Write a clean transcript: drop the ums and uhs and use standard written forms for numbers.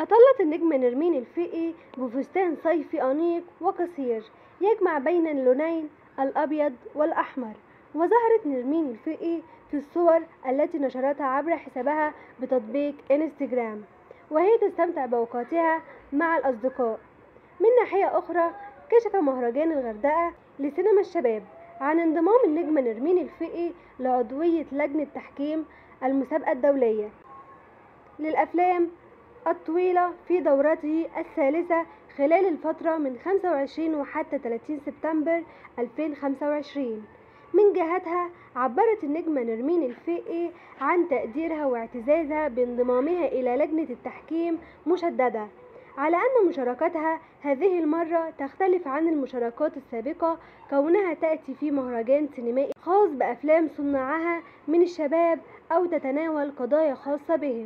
أطلت النجمة نرمين الفقي بفستان صيفي أنيق وقصير يجمع بين اللونين الأبيض والأحمر. وظهرت نرمين الفقي في الصور التي نشرتها عبر حسابها بتطبيق انستجرام وهي تستمتع بأوقاتها مع الأصدقاء. من ناحية أخرى، كشف مهرجان الغردقة لسينما الشباب عن انضمام النجمة نرمين الفقي لعضوية لجنة تحكيم المسابقة الدولية للأفلام الطويلة في دورته الثالثة خلال الفترة من 25 وحتى 30 سبتمبر 2025. من جهتها، عبرت النجمة نرمين الفقي عن تقديرها واعتزازها بانضمامها إلى لجنة التحكيم مشددة، على أن مشاركتها هذه المرة تختلف عن المشاركات السابقة كونها تأتي في مهرجان سينمائي خاص بأفلام صناعها من الشباب أو تتناول قضايا خاصة بهم.